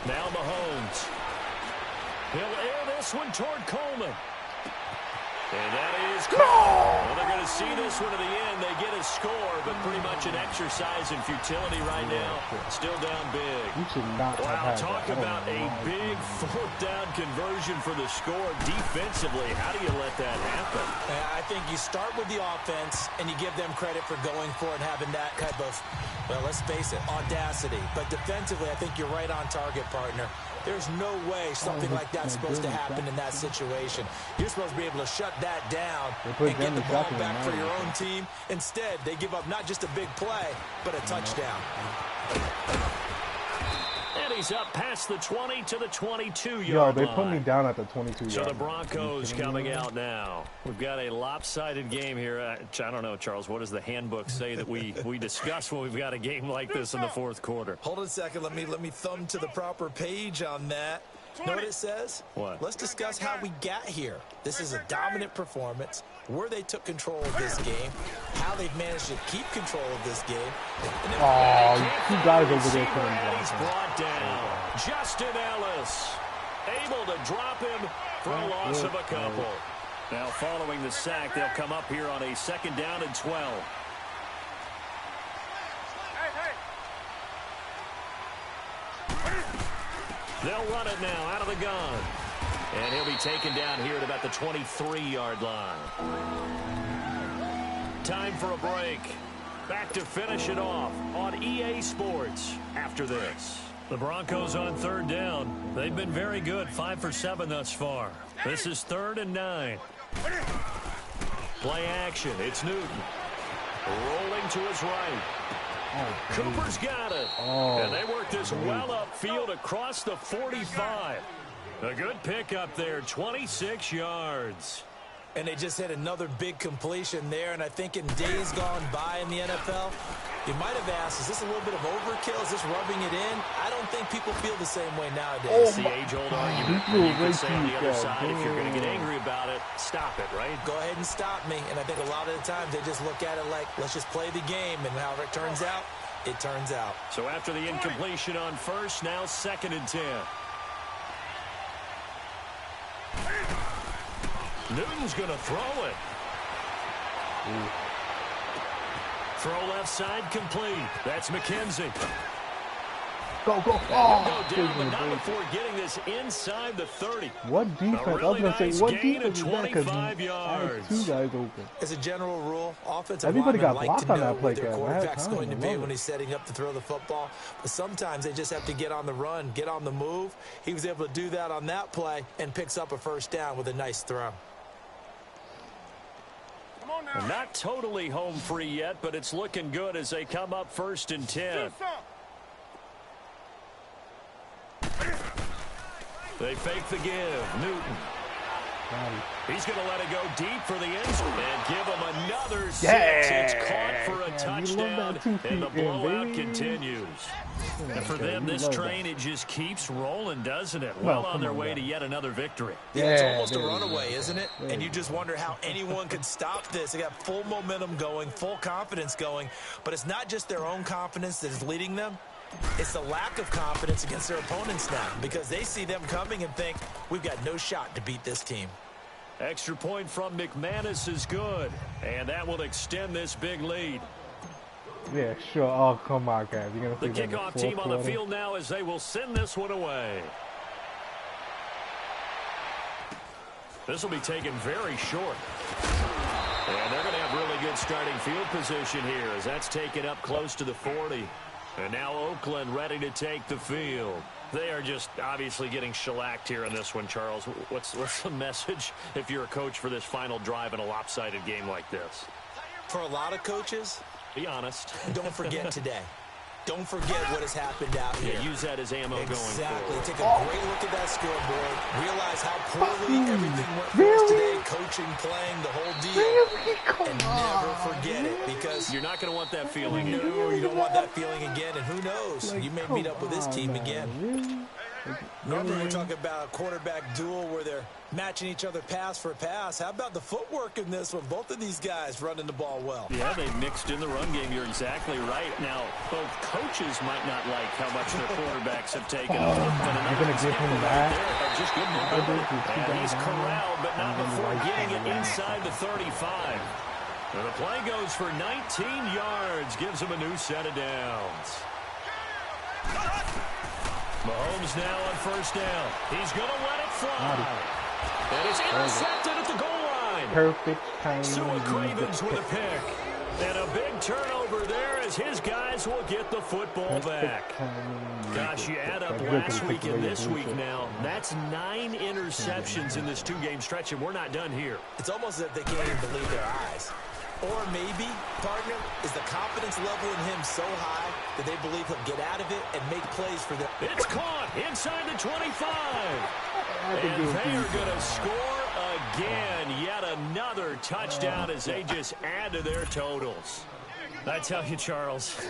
Now Mahomes. He'll air this one toward Coleman. And that is Coleman. Well, they're going to see this one to the end. They get a score, but pretty much an exercise in futility right now. Still down big. Wow, talk about a big fourth down conversion for the score. Defensively, how do you let that happen? I think you start with the offense, and you give them credit for going for it and having that type of, well, let's face it, audacity. But defensively, I think you're right on target, partner. There's no way something like that's supposed to happen in that situation. You're supposed to be able to shut that down and get the ball back for your own team. Instead, they give up not just a big play, but a touchdown. And he's up past the 20 to the 22-yard line. They put me down at the 22-yard So the Broncos coming out now. We've got a lopsided game here. I don't know, Charles, what does the handbook say that we discuss when we've got a game like this in the fourth quarter? Hold on a second. Let me thumb to the proper page on that. Know what it says? What? Let's discuss how we got here. This is a dominant performance, where they took control of this game, how they've managed to keep control of this game. Two guys over there put him He's brought down. Justin Ellis able to drop him for a loss of a couple. Now following the sack, they'll come up here on a 2nd down and 12. They'll run it now out of the gun. And he'll be taken down here at about the 23-yard line. Time for a break. Back to finish it off on EA Sports after this. The Broncos on 3rd down. They've been very good, 5 for 7 thus far. This is 3rd and 9. Play action. It's Newton. Rolling to his right. Cooper's got it. And they work this well upfield across the 45. A good pickup there, 26 yards. And they just hit another big completion there. And I think in days gone by in the NFL, you might have asked, is this a little bit of overkill? Is this rubbing it in? I don't think people feel the same way nowadays. It's the age-old argument. You can say on the other side, if you're going to get angry about it, stop it, right? Go ahead and stop me. And I think a lot of the times they just look at it like, let's just play the game. And however it turns out, it turns out. So after the incompletion on first, now 2nd and 10. Newton's going to throw it. Throw left side complete. That's McKenzie. Go. Go down, but not before getting this inside the 30. What defense? Really I was going to nice say, what gain defense is that? Because I yards. had 2 guys open. As a general rule, offensive Everybody linemen got like blocked to on know that play, where their Kev. quarterback's going to be when he's setting up to throw the football. But sometimes they just have to get on the run, get on the move. He was able to do that on that play and picks up a first down with a nice throw. Not totally home free yet, but it's looking good as they come up 1st and 10. They fake the give. Newton. He's going to let it go deep for the end zone and give him another 6. It's caught for a touchdown, and the blowout continues. And for them, this train, it just keeps rolling, doesn't it? Well on their way to yet another victory. Yeah, it's almost a runaway, isn't it? And you just wonder how anyone could stop this. They got full momentum going, full confidence going, but it's not just their own confidence that is leading them. It's the lack of confidence against their opponents now because they see them coming and think, we've got no shot to beat this team. Extra point from McManus is good, and that will extend this big lead. Yeah, sure. Oh, come on, guys. You're gonna the kickoff team on the field now as they will send this one away. This will be taken very short. And they're going to have really good starting field position here as that's taken up close to the 40. And now Oakland ready to take the field. They are just obviously getting shellacked here in this one, Charles. What's the message if you're a coach for this final drive in a lopsided game like this? For a lot of coaches, be honest. Don't forget today. Don't forget what has happened out here. Yeah, use that as ammo going forward. Exactly. Take a great look at that scoreboard. Realize how poorly everything went for us today. Coaching, playing, the whole deal. And never forget it because you're not going to want that feeling. No, you don't want that feeling again. And who knows? You may meet up with this team again. Normally we're talking about a quarterback duel where they're matching each other pass for pass. How about the footwork in this one? Both of these guys running the ball well. Yeah, they mixed in the run game. You're exactly right. Now, both coaches might not like how much their quarterbacks have taken over. You're going to give him that? Just good and he's corralled, but not before getting it inside the 35. And the play goes for 19 yards. Gives him a new set of downs. Mahomes now on 1st down. He's going to let it fly. And it's intercepted at the goal line. Perfect timing. Sua Cravens with a pick. And a big turnover there as his guys will get the football back. Gosh, you add up last week and this week now. That's 9 interceptions in this 2-game stretch, and we're not done here. It's almost as if they can't even believe their eyes. Or maybe, partner, is the confidence level in him so high that they believe he'll get out of it and make plays for them. It's caught inside the 25. And they are going to score again. Yet another touchdown as they just add to their totals. I tell you, Charles,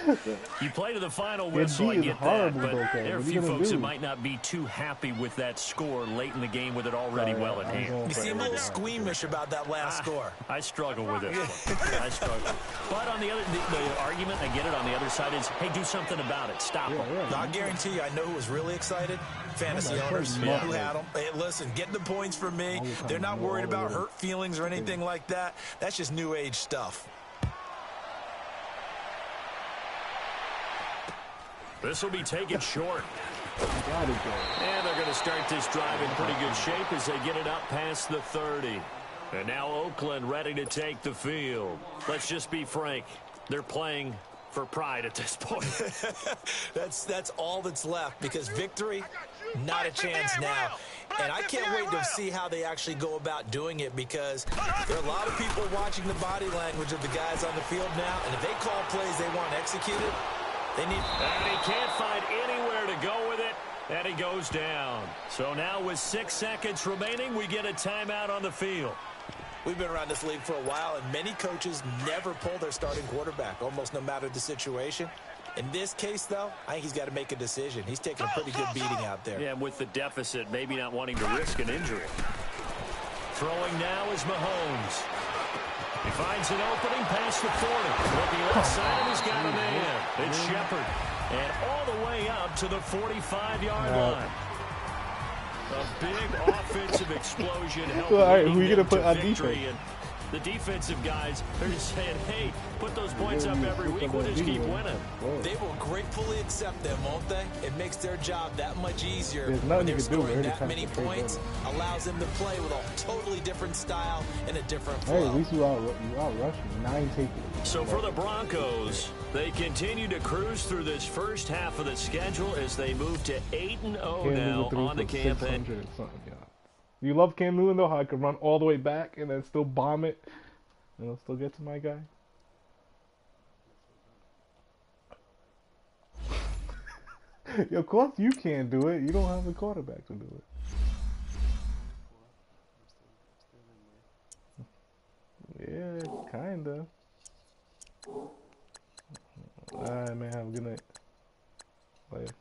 you play to the final whistle, I get that, but there are a few folks that might not be too happy with that score late in the game with it already well in hand. You seem a little squeamish about that last score. I struggle with it. I struggle. But on the other, the argument, I get it, on the other side is, hey, do something about it. Stop them. I guarantee you, I know who was really excited. Fantasy owners who had them. Hey, listen, get the points from me. They're not worried about hurt feelings or anything like that. That's just new age stuff. This will be taken short. And they're going to start this drive in pretty good shape as they get it up past the 30. And now Oakland ready to take the field. Let's just be frank. They're playing for pride at this point. That's all that's left because victory, not a chance now. And I can't wait to see how they actually go about doing it because there are a lot of people watching the body language of the guys on the field now. And if they call plays they want executed, and he can't find anywhere to go with it, and he goes down. So now with 6 seconds remaining, we get a timeout on the field. We've been around this league for a while, and many coaches never pull their starting quarterback, almost no matter the situation. In this case, though, I think he's got to make a decision. He's taking a pretty good beating out there. Yeah, and with the deficit, maybe not wanting to risk an injury. Throwing now is Mahomes. He finds an opening past the 40. Looking left side, and he's got a man. It's Shepard. And all the way up to the 45-yard line. A big offensive explosion helped all right, who are you them gonna put to on victory. defense? The defensive guys, they're just saying, hey, put those points up every week, we'll just keep winning. They will gratefully accept them, won't they? It makes their job that much easier you when they're can do. scoring that many points. Allows them to play with a totally different style and a different flow. Hey, at least you outrushed me. 9 takeaways. So for the Broncos, they continue to cruise through this first half of the schedule as they move to 8-0 now on the campaign. You love Cam Newton, though, how I could run all the way back and then still bomb it and it'll still get to my guy? Yo, of course you can't do it. You don't have the quarterback to do it. Yeah, kinda. Alright, man, have a good night. Later.